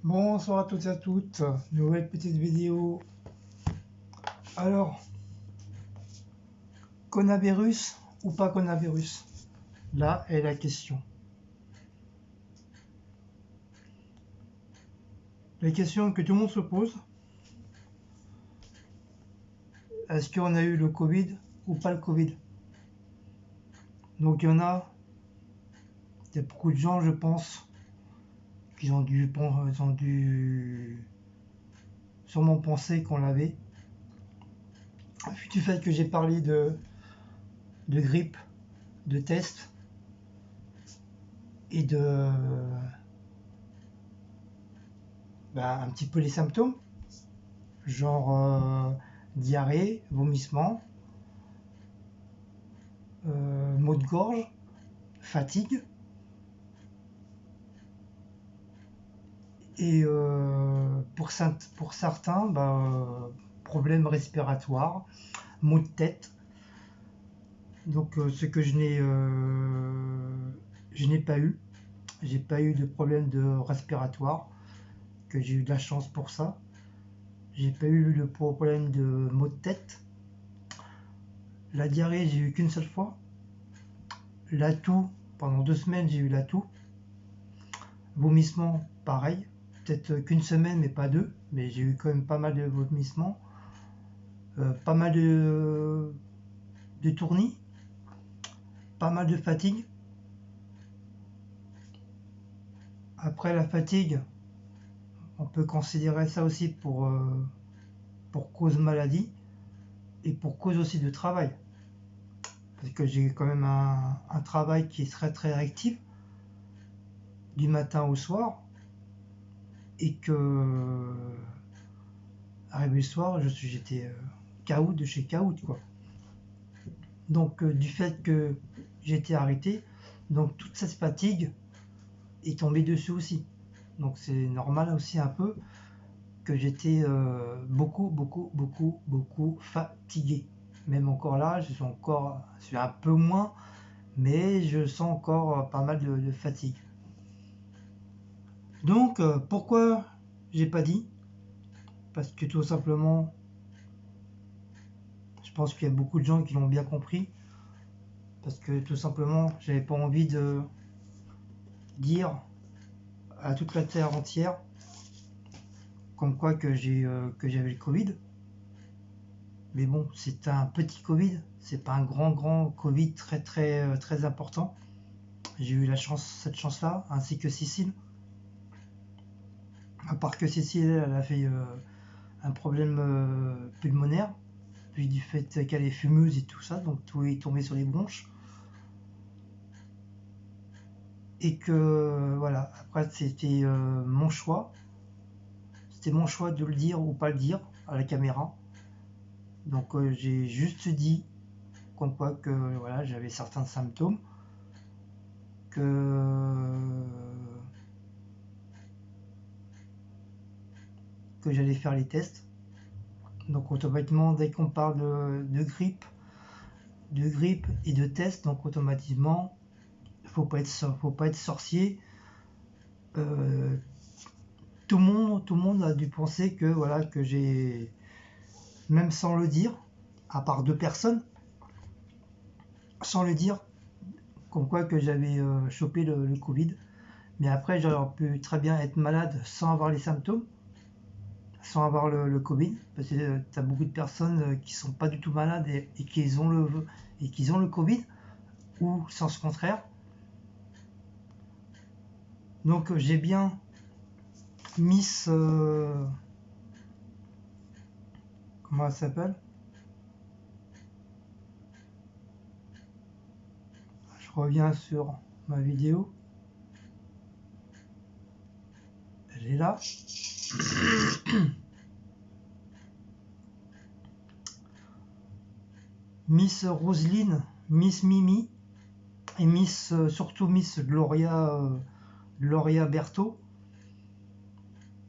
Bonsoir à toutes et à toutes, nouvelle petite vidéo. Alors, coronavirus ou pas coronavirus? Là est la question. La question que tout le monde se pose, est-ce qu'on a eu le Covid ou pas le Covid? Donc il y a beaucoup de gens, je pense, qui ont dû sûrement penser qu'on l'avait. Du fait que j'ai parlé de grippe, de tests et de un petit peu les symptômes, genre diarrhée, vomissement, maux de gorge, fatigue et pour certains, problèmes respiratoires, maux de tête. Donc ce que je n'ai pas eu. J'ai pas eu de problème de respiratoire, que j'ai eu de la chance pour ça. J'ai pas eu le problème de maux de tête. La diarrhée, j'ai eu qu'une seule fois. La toux, pendant 2 semaines, j'ai eu la toux. Vomissement, pareil. Peut-être qu'une semaine, mais pas 2. Mais j'ai eu quand même pas mal de vomissements. Pas mal de tournis. Pas mal de fatigue. Après la fatigue, on peut considérer ça aussi pour cause maladie et pour cause aussi de travail. Parce que j'ai quand même un travail qui est très très actif, du matin au soir, et que arrivé le soir, j'étais KO de chez KO, quoi. Donc du fait que j'ai été arrêté, donc toute cette fatigue est tombée dessus aussi. Donc c'est normal aussi un peu que j'étais beaucoup fatigué. Même encore là, je suis un peu moins, mais je sens encore pas mal de fatigue. Donc pourquoi j'ai pas dit? Parce que tout simplement, je pense qu'il y a beaucoup de gens qui l'ont bien compris. Parce que tout simplement, j'avais pas envie de dire à toute la terre entière comme quoi que j'avais le Covid. Mais bon, c'est un petit Covid, c'est pas un grand Covid très important. J'ai eu cette chance-là, ainsi que Cécile. À part que Cécile, elle a fait un problème pulmonaire, puis du fait qu'elle est fumeuse et tout ça, donc tout est tombé sur les bronches. Et que voilà, après c'était mon choix. C'était mon choix de le dire ou pas le dire à la caméra. Donc j'ai juste dit comme quoi que voilà, j'avais certains symptômes, que j'allais faire les tests. Donc automatiquement, dès qu'on parle de grippe et de tests, donc automatiquement, faut pas être sorcier. Tout le monde a dû penser que voilà, que j'ai, même sans le dire, à part 2 personnes, sans le dire, comme quoi que j'avais chopé le Covid. Mais après, j'aurais pu très bien être malade sans avoir les symptômes, sans avoir le Covid, parce que tu as beaucoup de personnes qui sont pas du tout malades et qui ont le Covid, ou sens contraire. Donc j'ai bien Miss... comment elle s'appelle? Je reviens sur ma vidéo. Elle est là. Miss Roselyne, Miss Mimi et surtout Miss Gloria Berthaud.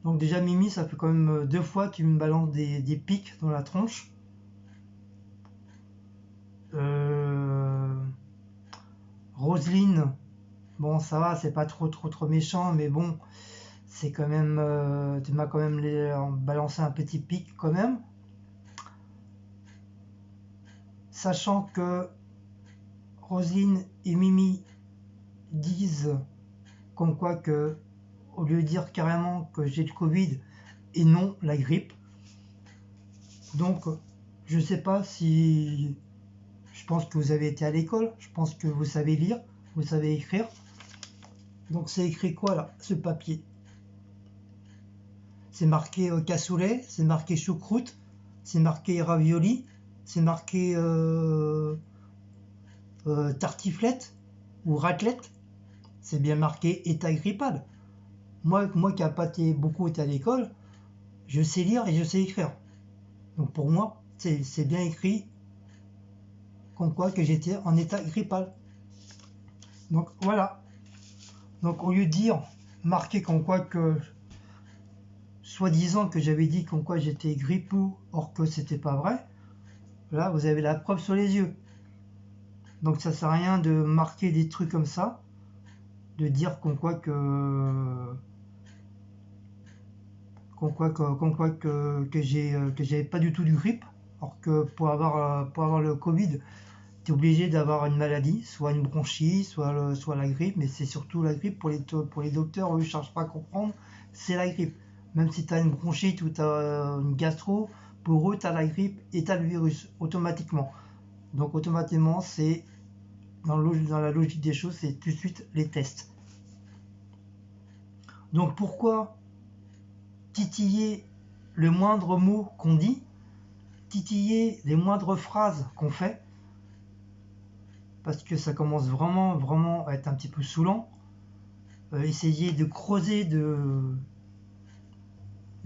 Donc déjà Mimi, ça fait quand même 2 fois qu'il me balance des pics dans la tronche. Roselyne, bon ça va, c'est pas trop méchant, mais bon, c'est quand même, tu m'as quand même balancé un petit pic quand même, sachant que Roselyne et Mimi disent comme quoi que, au lieu de dire carrément que j'ai le Covid et non la grippe, donc je sais pas si, je pense que vous avez été à l'école, je pense que vous savez lire, vous savez écrire, donc c'est écrit quoi là, ce papier? C'est marqué cassoulet, c'est marqué choucroute, c'est marqué ravioli, c'est marqué tartiflette ou raclette, c'est bien marqué état grippal. Moi qui n'ai pas beaucoup été à l'école, je sais lire et je sais écrire. Donc pour moi, c'est bien écrit comme quoi que j'étais en état grippal. Donc voilà. Donc au lieu de dire, marqué comme quoi que, soi-disant que j'avais dit comme quoi j'étais grippou, or que c'était pas vrai, là vous avez la preuve sur les yeux. Donc ça sert à rien de marquer des trucs comme ça, de dire comme quoi que que j'avais pas du tout du grippe, alors que pour avoir le Covid, tu es obligé d'avoir une maladie, soit une bronchite, soit la grippe, mais c'est surtout la grippe pour les docteurs, eux, ils ne cherchent pas à comprendre, c'est la grippe. Même si tu as une bronchite ou tu as une gastro, pour eux, tu as la grippe et tu as le virus, automatiquement. Donc automatiquement, c'est dans la logique des choses, c'est tout de suite les tests. Donc pourquoi titiller le moindre mot qu'on dit, titiller les moindres phrases qu'on fait, parce que ça commence vraiment à être un petit peu saoulant. Essayer de creuser, de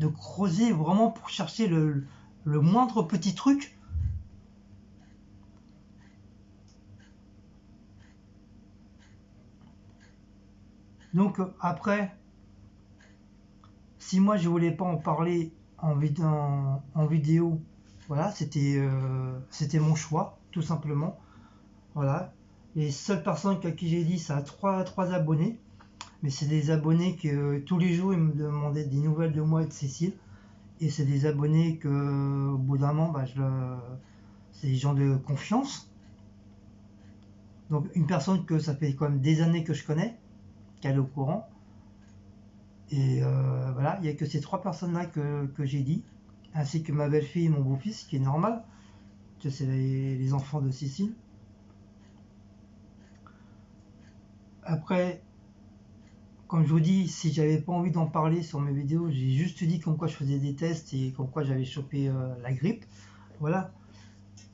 creuser vraiment pour chercher le moindre petit truc. Donc après, si moi je voulais pas en parler en vidéo, voilà, c'était mon choix, tout simplement. Voilà. Les seules personnes à qui j'ai dit, ça a trois abonnés. Mais c'est des abonnés que tous les jours ils me demandaient des nouvelles de moi et de Cécile. Et c'est des abonnés que au bout d'un moment, c'est des gens de confiance. Donc une personne que ça fait quand même des années que je connais, qu'elle est au courant. Et voilà, il n'y a que ces trois personnes-là que j'ai dit, ainsi que ma belle-fille et mon beau-fils, qui est normal, que c'est les enfants de Cécile. Après, comme je vous dis, si j'avais pas envie d'en parler sur mes vidéos, j'ai juste dit comme quoi je faisais des tests et comme quoi j'avais chopé la grippe. Voilà,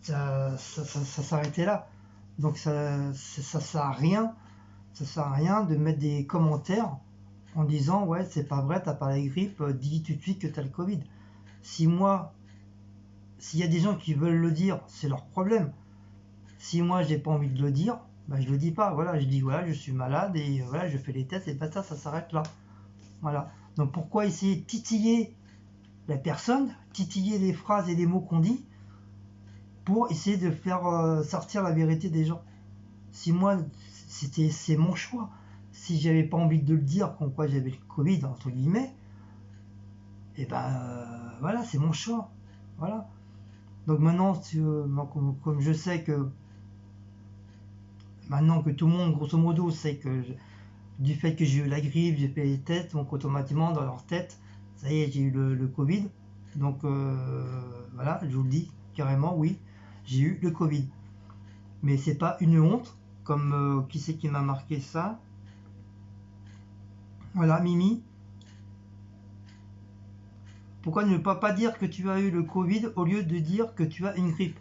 ça s'arrêtait là. Donc ça sert à rien, ça sert à rien de mettre des commentaires en disant ouais c'est pas vrai, t'as pas la grippe, dis tout de suite que t'as le Covid. Si moi, s'il y a des gens qui veulent le dire, c'est leur problème. Si moi j'ai pas envie de le dire, bah, je le dis pas. Voilà, je dis voilà je suis malade et voilà je fais les tests et pas ça s'arrête là. Voilà. Donc pourquoi essayer de titiller la personne, titiller les phrases et les mots qu'on dit pour essayer de faire sortir la vérité des gens. Si moi, c'est mon choix. Si j'avais pas envie de le dire, comme quoi j'avais le Covid, entre guillemets, et voilà, c'est mon choix. Voilà. Donc maintenant, comme je sais que maintenant que tout le monde, grosso modo, sait que du fait que j'ai eu la grippe, j'ai fait les tests, donc automatiquement dans leur tête, ça y est, j'ai eu le Covid. Donc voilà, je vous le dis carrément, oui, j'ai eu le Covid. Mais c'est pas une honte, comme qui c'est qui m'a marqué ça? Voilà, Mimi. Pourquoi ne pas dire que tu as eu le Covid au lieu de dire que tu as une grippe?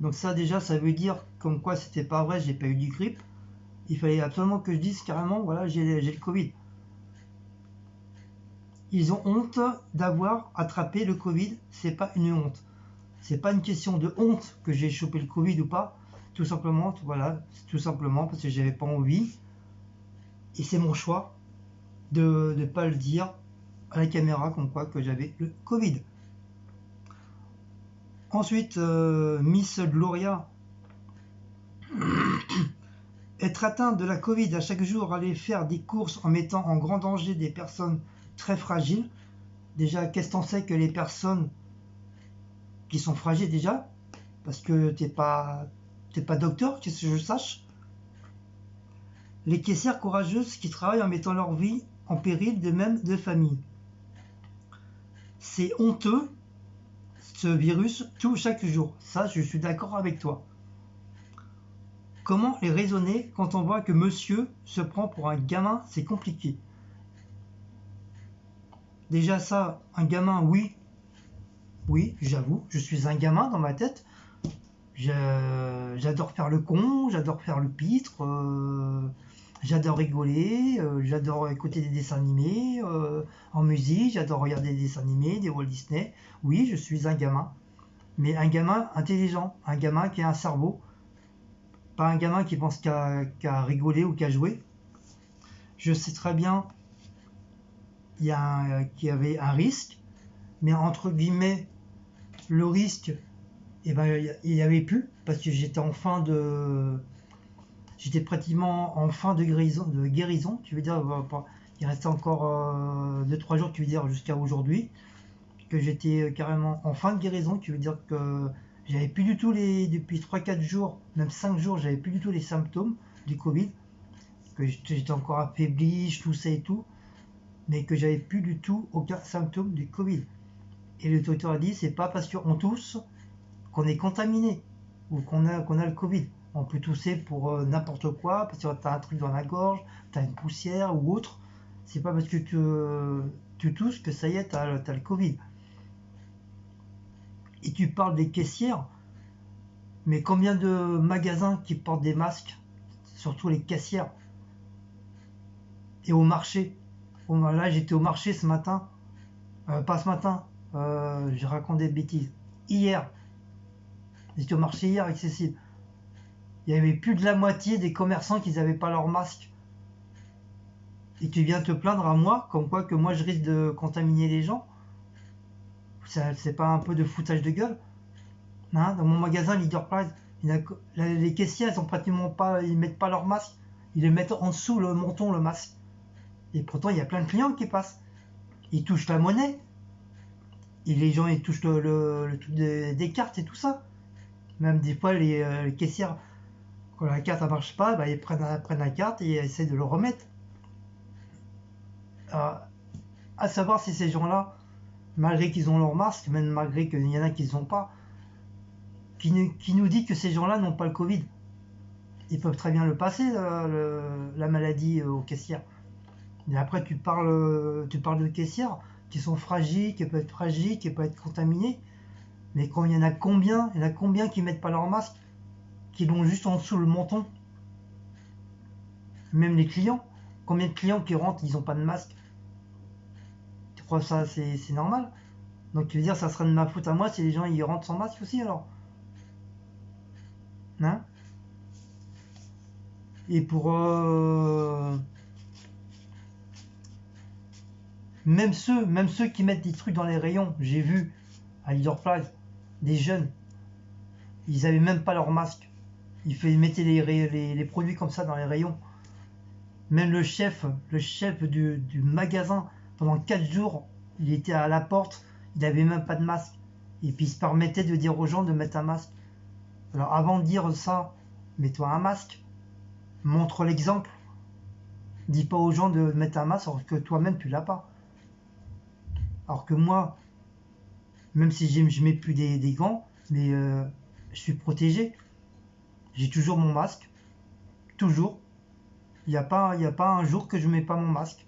Donc ça déjà, ça veut dire comme quoi c'était pas vrai, j'ai pas eu du grippe. Il fallait absolument que je dise carrément, voilà, j'ai le Covid. Ils ont honte d'avoir attrapé le Covid, c'est pas une honte. C'est pas une question de honte que j'ai chopé le Covid ou pas. Tout simplement, voilà, tout simplement parce que j'avais pas envie. Et c'est mon choix de ne pas le dire à la caméra comme quoi que j'avais le Covid. Ensuite, Miss Gloria. Être atteint de la Covid à chaque jour, aller faire des courses en mettant en grand danger des personnes très fragile. Déjà, qu'est-ce que t'en sais que les personnes qui sont fragiles déjà, parce que t'es pas docteur, qu'est-ce que je sache. Les caissières courageuses qui travaillent en mettant leur vie en péril de même de famille. C'est honteux, ce virus tout chaque jour. Ça, je suis d'accord avec toi. Comment les raisonner quand on voit que monsieur se prend pour un gamin, c'est compliqué. Déjà ça, un gamin, oui, oui, j'avoue, je suis un gamin dans ma tête. J'adore faire le con, j'adore faire le pitre, j'adore rigoler, j'adore écouter des dessins animés en musique, j'adore regarder des dessins animés, des Walt Disney. Oui, je suis un gamin, mais un gamin intelligent, un gamin qui a un cerveau, pas un gamin qui pense qu'à rigoler ou qu'à jouer. Je sais très bien qu'il y avait un risque, mais entre guillemets, le risque, eh ben, il n'y avait plus, parce que j'étais pratiquement en fin de guérison, tu veux dire, il restait encore 2-3 jours, tu veux dire, jusqu'à aujourd'hui, que j'étais carrément en fin de guérison, tu veux dire que j'avais plus du tout depuis 3-4 jours, même 5 jours, j'avais plus du tout les symptômes du Covid, que j'étais encore affaibli, je toussais et tout, mais que j'avais plus du tout aucun symptôme du Covid. Et le docteur a dit, c'est pas parce qu'on tousse qu'on est contaminé ou qu'on a le Covid. On peut tousser pour n'importe quoi, parce que tu as un truc dans la gorge, tu as une poussière ou autre. C'est pas parce que tu tousses que ça y est, tu as le Covid. Et tu parles des caissières, mais combien de magasins qui portent des masques, surtout les caissières, et au marché. Là, j'étais au marché ce matin, pas ce matin, je raconte des bêtises. Hier, j'étais au marché hier avec Cécile. Il y avait plus de la moitié des commerçants qui n'avaient pas leur masque. Et tu viens te plaindre à moi, comme quoi que moi je risque de contaminer les gens. C'est pas un peu de foutage de gueule, hein? Dans mon magasin Leader Price, les caissiers, elles ont pratiquement pas, ils mettent pas leur masque. Ils le mettent en dessous le menton, le masque. Et pourtant, il y a plein de clients qui passent. Ils touchent la monnaie. Et les gens, ils touchent le truc des cartes et tout ça. Même des fois, les caissières, quand la carte ne marche pas, bah, ils prennent la carte et essaient de le remettre. À savoir si ces gens-là, malgré qu'ils ont leur masque, même malgré qu'il y en a qui n'ont pas, qui nous dit que ces gens-là n'ont pas le Covid. Ils peuvent très bien le passer, la maladie aux caissières. Et après, tu parles de caissières qui sont fragiles, qui peuvent être contaminées. Mais quand il y en a combien, qui mettent pas leur masque, qui l'ont juste en dessous le menton. Même les clients. Combien de clients qui rentrent, ils n'ont pas de masque. Tu crois que ça, c'est normal? Donc tu veux dire, ça serait de ma faute à moi si les gens ils rentrent sans masque aussi alors? Hein? Et pour même ceux qui mettent des trucs dans les rayons, j'ai vu à Leader Price, des jeunes, ils avaient même pas leur masque. Ils mettaient les produits comme ça dans les rayons. Même le chef du magasin, pendant 4 jours, il était à la porte, il n'avait même pas de masque. Et puis il se permettait de dire aux gens de mettre un masque. Alors avant de dire ça, mets-toi un masque, montre l'exemple. Dis pas aux gens de mettre un masque alors que toi-même tu l'as pas. Alors que moi, même si je mets plus des gants, mais je suis protégé. J'ai toujours mon masque, toujours. Il n'y a pas un jour que je mets pas mon masque.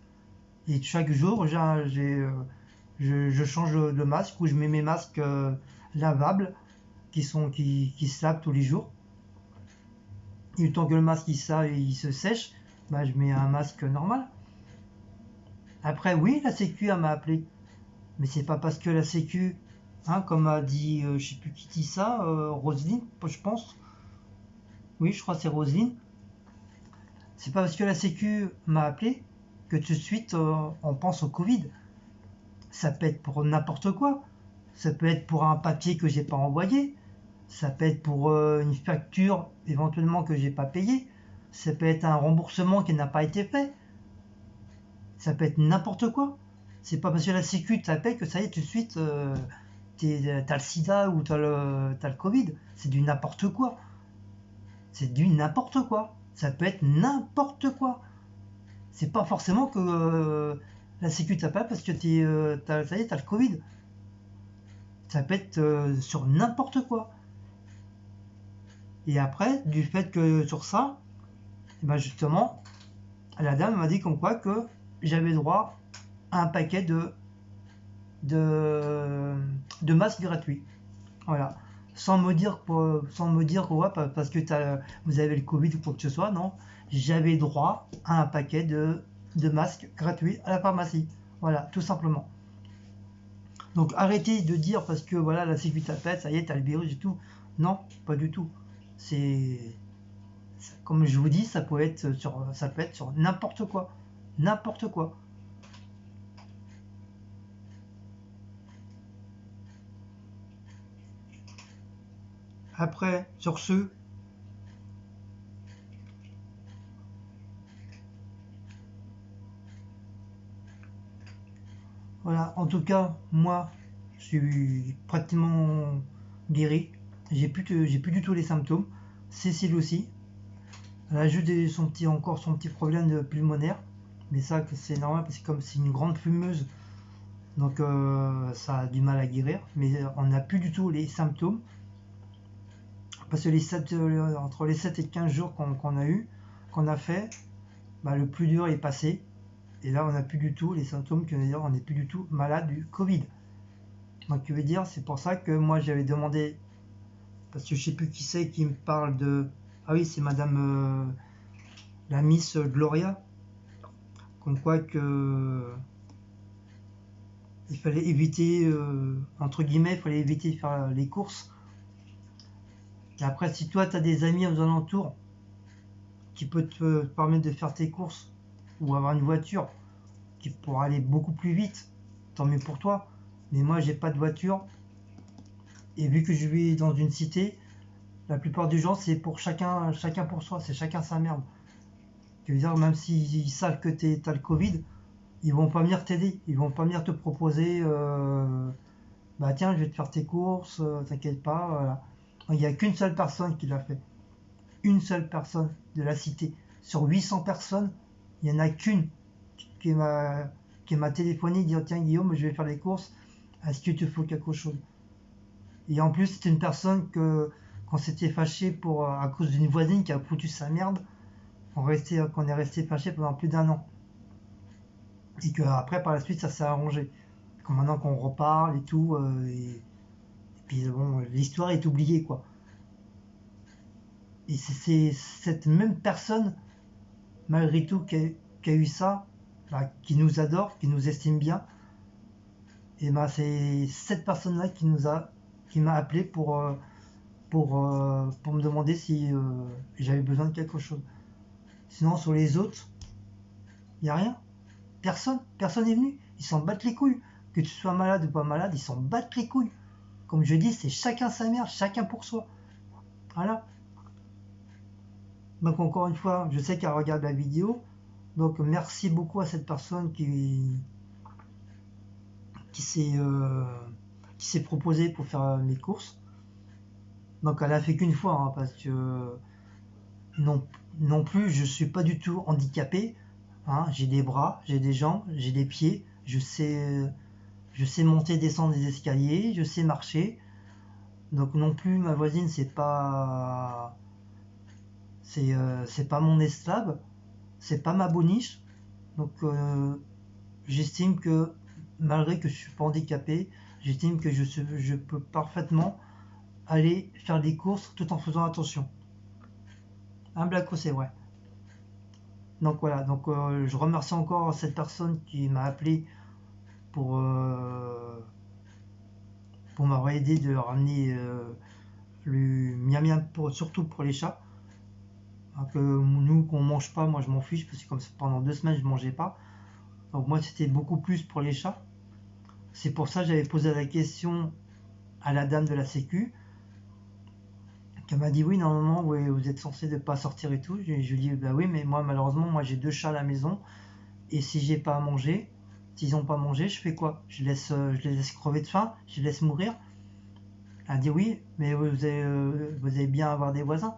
Et chaque jour, je change de masque ou je mets mes masques lavables qui se lavent tous les jours. Et tant que le masque il se sèche, bah, je mets un masque normal. Après, oui, la Sécu m'a appelé. Mais c'est pas parce que la Sécu, hein, comme a dit, je sais plus qui dit ça, Roselyne, je pense. Oui, je crois que c'est Roselyne. C'est pas parce que la Sécu m'a appelé que tout de suite on pense au Covid. Ça peut être pour n'importe quoi. Ça peut être pour un papier que j'ai pas envoyé. Ça peut être pour une facture éventuellement que j'ai pas payée. Ça peut être un remboursement qui n'a pas été fait. Ça peut être n'importe quoi. C'est pas parce que la sécu t'appelle que ça y est, tout de suite, t'as le sida ou t'as le Covid. C'est du n'importe quoi. C'est du n'importe quoi. Ça peut être n'importe quoi. C'est pas forcément que la sécu t'appelle parce que ça y est, t'as le Covid. Ça peut être sur n'importe quoi. Et après, du fait que sur ça, et ben justement, la dame m'a dit comme quoi que j'avais droit à un paquet de, de masques gratuits. Voilà. Sans me dire ouais, parce que vous avez le Covid ou quoi que ce soit, non. J'avais droit à un paquet de masques gratuits à la pharmacie. Voilà, tout simplement. Donc arrêtez de dire parce que voilà, la sécurité t'appelle, ça y est, t'as le virus et tout. Non, pas du tout. C'est comme je vous dis, ça peut être sur n'importe quoi. N'importe quoi. Après, sur ce, voilà, en tout cas, moi, je suis pratiquement guéri. J'ai plus du tout les symptômes. Cécile aussi. Elle a juste encore son petit problème de pulmonaire. Mais ça, c'est normal parce que comme c'est une grande fumeuse, donc ça a du mal à guérir. Mais on n'a plus du tout les symptômes. Parce que entre les 7 et 15 jours qu'on a fait, bah, le plus dur est passé. Et là, on n'a plus du tout les symptômes, on n'est plus du tout malade du Covid. Donc, je veux dire, c'est pour ça que moi, j'avais demandé, parce que je sais plus qui c'est qui me parle de... Ah oui, c'est madame la Miss Gloria, comme quoi que il fallait éviter, entre guillemets, il fallait éviter de faire les courses. Et après, si toi, tu as des amis aux alentours qui peuvent te permettre de faire tes courses, ou avoir une voiture qui pourra aller beaucoup plus vite, tant mieux pour toi. Mais moi, j'ai pas de voiture. Et vu que je vis dans une cité, la plupart des gens, c'est pour chacun pour soi, c'est chacun sa merde. Je veux dire, même s'ils savent que t'as le Covid, ils vont pas venir t'aider, ils vont pas venir te proposer, bah tiens, je vais te faire tes courses, t'inquiète pas, voilà. Il n'y a qu'une seule personne qui l'a fait. Une seule personne de la cité. Sur 800 personnes, il n'y en a qu'une qui m'a téléphoné et dit tiens Guillaume, je vais faire les courses, est-ce que tu te faut quelque chose? Et en plus, c'était une personne qu'on s'était fâché à cause d'une voisine qui a foutu sa merde, qu'on est resté fâché pendant plus d'un an. Et que après, par la suite, ça s'est arrangé. Comme maintenant qu'on reparle et tout, et puis bon, l'histoire est oubliée, quoi. Et c'est cette même personne, malgré tout, qui a eu ça, bah, qui nous adore, qui nous estime bien. Et bah, c'est cette personne-là qui m'a appelé pour me demander si j'avais besoin de quelque chose. Sinon, sur les autres, il n'y a rien. Personne n'est venu. Ils s'en battent les couilles. Que tu sois malade ou pas malade, ils s'en battent les couilles. Comme je dis, c'est chacun sa mère, chacun pour soi. Voilà. Donc encore une fois, je sais qu'elle regarde la vidéo. Donc merci beaucoup à cette personne qui s'est proposée pour faire mes courses. Donc elle a fait qu'une fois, hein, parce que non, non plus, je suis pas du tout handicapé. Hein, j'ai des bras, j'ai des jambes, j'ai des pieds. Je sais monter, descendre des escaliers, je sais marcher. Donc non plus, ma voisine, c'est pas mon esclave, c'est pas ma boniche. Donc j'estime que malgré que je suis pas handicapé, j'estime que je peux parfaitement aller faire des courses tout en faisant attention. Un blaco, c'est vrai. Donc voilà, donc je remercie encore cette personne qui m'a appelé pour, euh, pour m'avoir aidé de ramener le miam miam surtout pour les chats. Hein, que nous qu'on mange pas, moi je m'en fiche parce que comme pendant 2 semaines je mangeais pas. Donc moi c'était beaucoup plus pour les chats. C'est pour ça que j'avais posé la question à la dame de la sécu, qui m'a dit oui normalement oui, vous êtes censé ne pas sortir et tout. Je lui ai dit bah oui mais moi malheureusement moi j'ai 2 chats à la maison et si j'ai pas à manger, s'ils n'ont pas mangé, je fais quoi? Je les laisse crever de faim, je les laisse mourir. Elle a dit oui, mais vous allez bien avoir des voisins.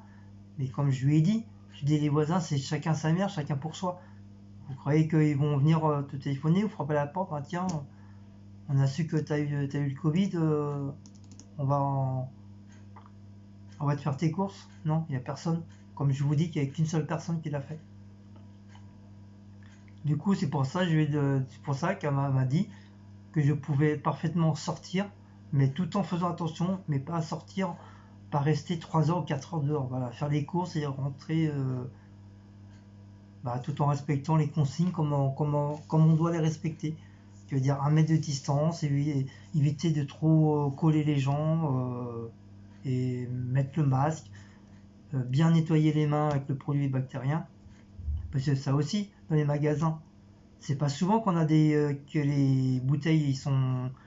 Mais comme je lui ai dit, les voisins, c'est chacun sa mère, chacun pour soi. Vous croyez qu'ils vont venir te téléphoner ou frapper à la porte? Ah, tiens, on a su que t'as eu le Covid, on va, on va te faire tes courses. Non, il n'y a personne. Comme je vous dis, qu'il n'y a qu'une seule personne qui l'a fait. Du coup, c'est pour ça, c'est pour ça qu'elle m'a dit que je pouvais parfaitement sortir, mais tout en faisant attention, mais pas sortir, pas rester 3 heures ou 4 heures dehors. Voilà, faire les courses et rentrer tout en respectant les consignes comme on doit les respecter. Je veux dire 1 mètre de distance, éviter de trop coller les gens et mettre le masque, bien nettoyer les mains avec le produit bactérien. Parce que ça aussi, dans les magasins, c'est pas souvent qu'on a que les bouteilles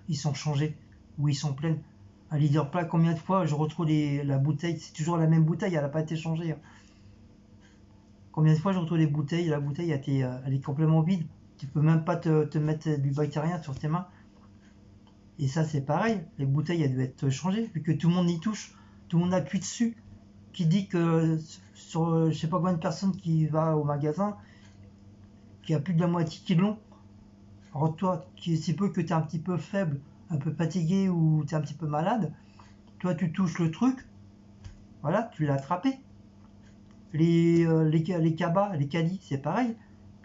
ils sont changées ou ils sont pleines. Un leader plat, combien de fois je retrouve la bouteille, c'est toujours la même bouteille, elle n'a pas été changée. Combien de fois je retrouve les bouteilles, la bouteille elle est complètement vide. Tu peux même pas te mettre du bactérien sur tes mains. Et ça c'est pareil, les bouteilles elles doivent être changées, vu que tout le monde y touche, tout le monde appuie dessus. Qui dit que sur je sais pas combien de personnes qui va au magasin, qui a plus de la moitié qui l'ont. Alors toi, qui si peu que tu es un petit peu faible, un peu fatigué ou tu es un petit peu malade, toi tu touches le truc, voilà, tu l'as attrapé. Les cabas, les caddies, c'est pareil,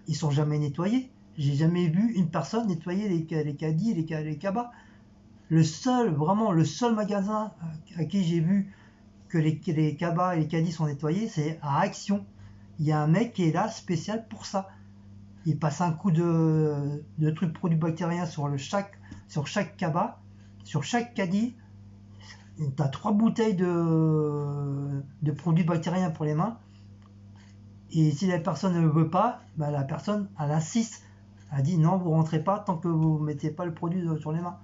ils sont jamais nettoyés. J'ai jamais vu une personne nettoyer les caddies et les cabas. Vraiment le seul magasin à qui j'ai vu que les cabas et les caddies sont nettoyés, c'est à Action. Il y a un mec qui est là spécial pour ça. Il passe un coup de truc produit bactérien sur chaque cabas, sur chaque caddie. Tu as 3 bouteilles de produits bactériens pour les mains. Et si la personne ne veut pas, la personne elle insiste. Elle dit non, vous rentrez pas tant que vous ne mettez pas le produit sur les mains.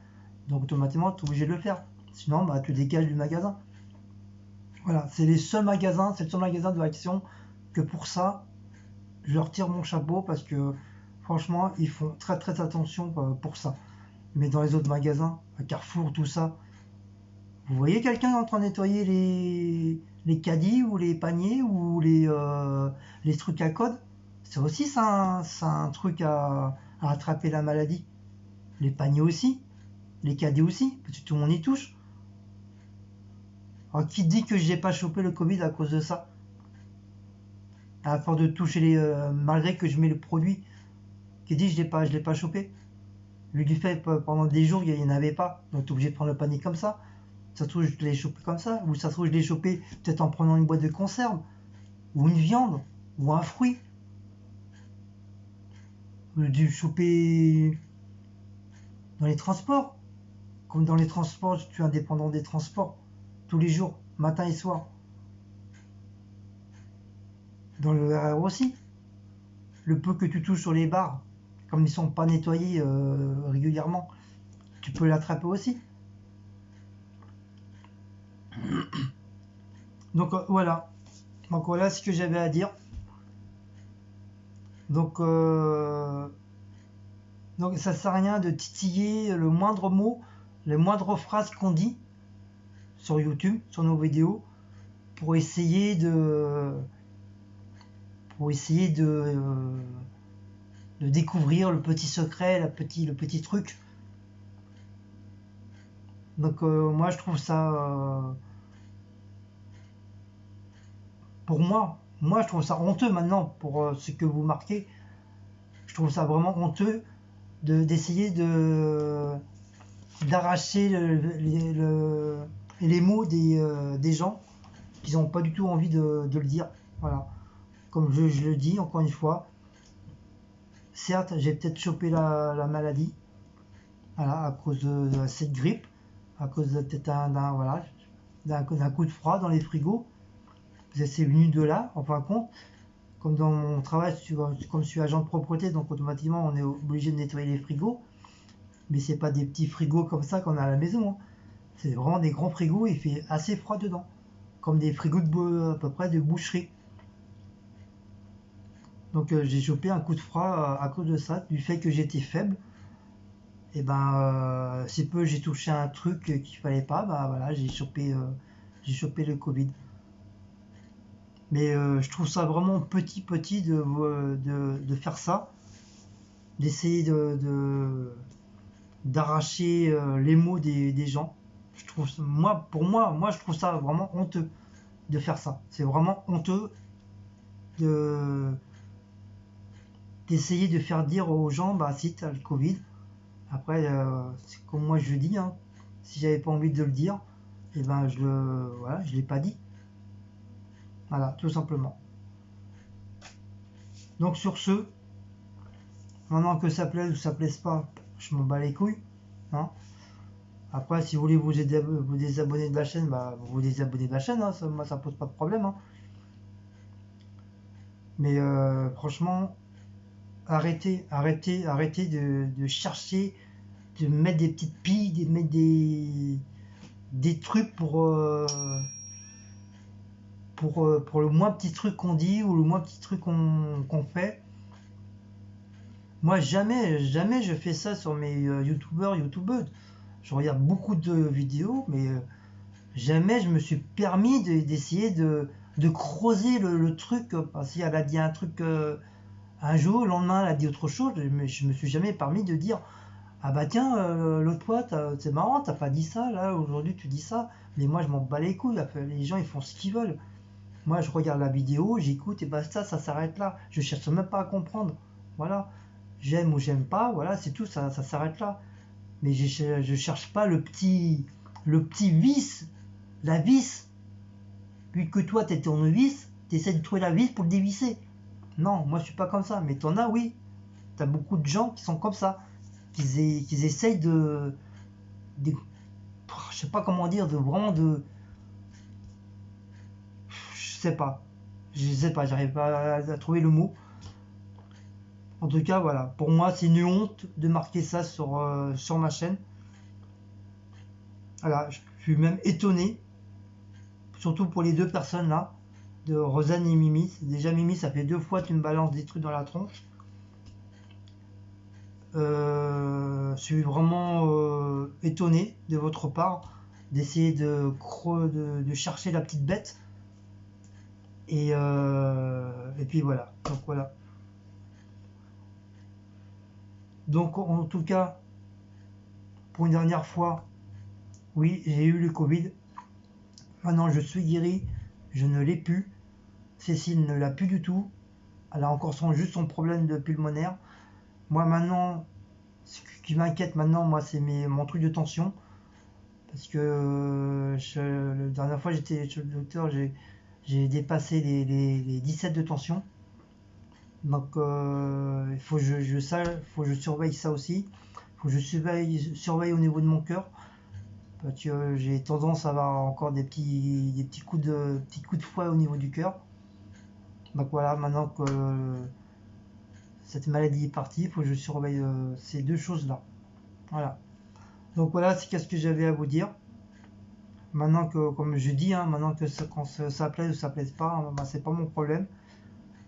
Donc automatiquement, tu es obligé de le faire. Sinon, tu dégages du magasin. Voilà, c'est le seul magasin de Action que pour ça, je leur tire mon chapeau parce que franchement, ils font très très attention pour ça. Mais dans les autres magasins, à Carrefour, tout ça, vous voyez quelqu'un en train de nettoyer les caddies ou les paniers ou les trucs à code? C'est aussi ça, un truc à attraper la maladie. Les paniers aussi, les caddies aussi, parce que tout le monde y touche. Alors qui dit que j'ai pas chopé le Covid à cause de ça? À force de toucher malgré que je mets le produit, qui dit que je l'ai pas chopé? Vu du fait pendant des jours il n'y en avait pas, donc tu es obligé de prendre le panier comme ça. Ça se trouve je l'ai chopé comme ça, ou ça se trouve je l'ai chopé peut-être en prenant une boîte de conserve, ou une viande, ou un fruit. J'ai dû choper dans les transports. Comme dans les transports, je suis indépendant des transports. Tous les jours, matin et soir. Dans le RR aussi. Le peu que tu touches sur les barres, comme ils ne sont pas nettoyés régulièrement, tu peux l'attraper aussi. Donc voilà. Donc voilà ce que j'avais à dire. Donc ça sert à rien de titiller le moindre mot, les moindres phrases qu'on dit sur YouTube, sur nos vidéos, pour essayer de découvrir le petit secret, le petit truc. Donc moi je trouve ça pour moi je trouve ça honteux maintenant pour ce que vous marquez. Je trouve ça vraiment honteux d'essayer d'arracher les mots des gens qui n'ont pas du tout envie de le dire. Voilà. Comme je le dis encore une fois, certes j'ai peut-être chopé la maladie, voilà, à cause de cette grippe, à cause peut-être d'un coup de froid dans les frigos. C'est venu de là, en fin de compte. Comme dans mon travail, comme je suis agent de propreté, donc automatiquement on est obligé de nettoyer les frigos. Mais c'est pas des petits frigos comme ça qu'on a à la maison. Hein. C'est vraiment des grands frigos, il fait assez froid dedans. Comme des frigos à peu près de boucherie. Donc j'ai chopé un coup de froid à cause de ça, du fait que j'étais faible. Et ben, si peu j'ai touché un truc qu'il fallait pas, bah voilà, j'ai chopé le Covid. Mais je trouve ça vraiment petit de faire ça, d'essayer d'arracher les mots des gens. Je trouve, moi, je trouve ça vraiment honteux de faire ça. C'est vraiment honteux de d'essayer de faire dire aux gens, bah si t'as le Covid. Après, c'est comme moi je dis, hein, si j'avais pas envie de le dire, et ben voilà, je l'ai pas dit. Voilà, tout simplement. Donc sur ce, maintenant que ça plaise ou ça plaise pas, je m'en bats les couilles. Hein. Après, si vous voulez vous désabonner de la chaîne, bah vous vous désabonnez de la chaîne, hein, moi ça pose pas de problème. Hein. Mais franchement, arrêtez de chercher, de mettre des petites pilles, de mettre des trucs pour le moins petit truc qu'on dit ou le moins petit truc qu'on fait. Moi, jamais je fais ça sur mes youtubeuses. Je regarde beaucoup de vidéos, mais jamais je me suis permis d'essayer de creuser le truc. Parce qu'elle a dit un truc un jour, le lendemain, elle a dit autre chose. Mais je me suis jamais permis de dire ah bah tiens, l'autre fois, c'est marrant, t'as pas dit ça, là, aujourd'hui tu dis ça. Mais moi, je m'en bats les couilles. Les gens, ils font ce qu'ils veulent. Moi, je regarde la vidéo, j'écoute et basta, ça s'arrête là. Je cherche même pas à comprendre. Voilà. J'aime ou j'aime pas, voilà, c'est tout, ça s'arrête là. Mais je cherche pas le petit vice, la vis. Vu que toi, t'es tournevis, t'essaies de trouver la vis pour le dévisser. Non, moi, je suis pas comme ça. Mais t'en as, oui. T'as beaucoup de gens qui sont comme ça. Qui essayent de. Je sais pas comment dire, de vraiment de. Je sais pas. Je sais pas, j'arrive pas à trouver le mot. En tout cas, voilà. Pour moi, c'est une honte de marquer ça sur ma chaîne. Voilà, je suis même étonné, surtout pour les deux personnes là, de Rosanne et Mimi. Déjà, Mimi, ça fait 2 fois que tu me balances des trucs dans la tronche. Je suis vraiment étonné de votre part d'essayer de chercher la petite bête. Et puis voilà. Donc voilà. Donc en tout cas, pour une dernière fois, oui, j'ai eu le Covid. Maintenant, je suis guéri. Je ne l'ai plus. Cécile ne l'a plus du tout. Elle a encore juste son problème de pulmonaire. Moi maintenant, ce qui m'inquiète maintenant, moi, c'est mon truc de tension. Parce que la dernière fois j'étais chez le docteur, j'ai dépassé les 17 de tension. Donc il faut que faut que je surveille ça aussi. Il faut que je surveille au niveau de mon cœur. Parce que j'ai tendance à avoir encore petits coups de fouet au niveau du cœur. Donc voilà, maintenant que cette maladie est partie, il faut que je surveille ces deux choses-là. Voilà. Donc voilà, c'est ce que j'avais à vous dire. Maintenant que, comme je dis, hein, maintenant que quand ça plaise ou ça plaise pas, hein, bah, c'est pas mon problème.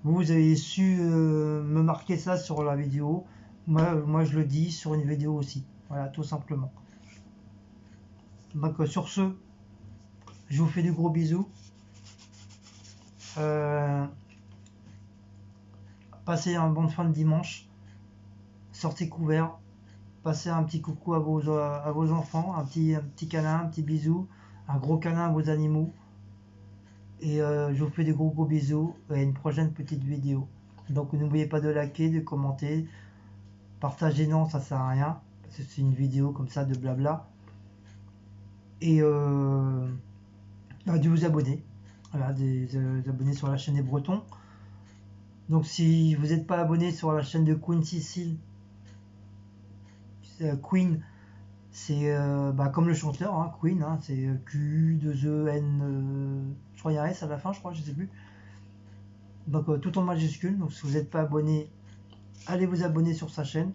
Vous avez su me marquer ça sur la vidéo. Moi, je le dis sur une vidéo aussi. Voilà, tout simplement. Donc sur ce, je vous fais de gros bisous. Euh, Passez un bon fin de dimanche. Sortez couverts. Passez un petit coucou à vos enfants. Un petit câlin, un petit bisou. Un gros câlin à vos animaux. Et je vous fais des gros bisous et à une prochaine petite vidéo. Donc n'oubliez pas de liker, de commenter. Partager, non, ça sert à rien. Parce que c'est une vidéo comme ça de blabla. Et de vous abonner. Voilà, des abonner sur la chaîne des Bretons. Donc si vous n'êtes pas abonné sur la chaîne de Queen Cécile, Queen, c'est comme le chanteur, hein, Queen, hein, c'est Q2EN, je crois qu'il y a un S à la fin, je crois, je sais plus. Donc tout en majuscule, donc si vous n'êtes pas abonné, allez vous abonner sur sa chaîne.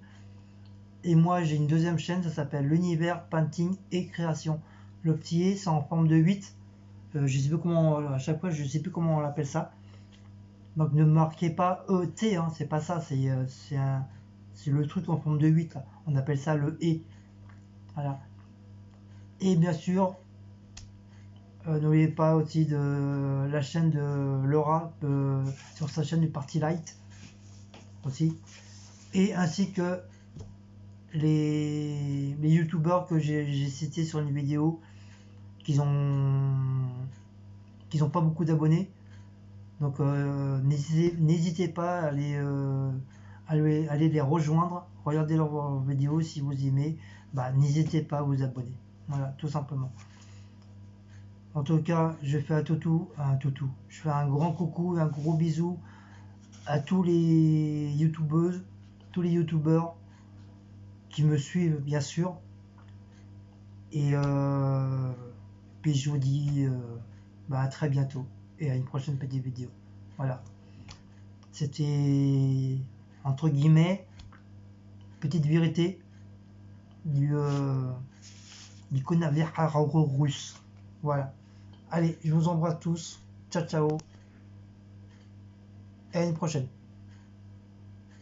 Et moi j'ai une deuxième chaîne, ça s'appelle l'univers painting et création. Le petit E c'est en forme de 8. Je sais plus comment, à chaque fois je sais plus comment on l'appelle ça. Donc ne marquez pas ET, hein, c'est pas ça, c'est le truc en forme de 8 là. On appelle ça le et. Voilà. Et bien sûr, n'oubliez pas aussi de la chaîne de Laura sur sa chaîne du Party Light aussi. Et ainsi que les youtubeurs que j'ai cités sur une vidéo qui ont pas beaucoup d'abonnés. Donc n'hésitez pas à aller les rejoindre, regardez leurs vidéos si vous aimez, n'hésitez pas à vous abonner. Voilà, tout simplement. En tout cas, je fais je fais un grand coucou, un gros bisou à tous les youtubeuses, tous les youtubeurs qui me suivent bien sûr. Et puis je vous dis à très bientôt et à une prochaine petite vidéo. Voilà. C'était entre guillemets petite vérité du coronavirus russe. Voilà. Allez, je vous embrasse tous. Ciao ciao. Et à une prochaine.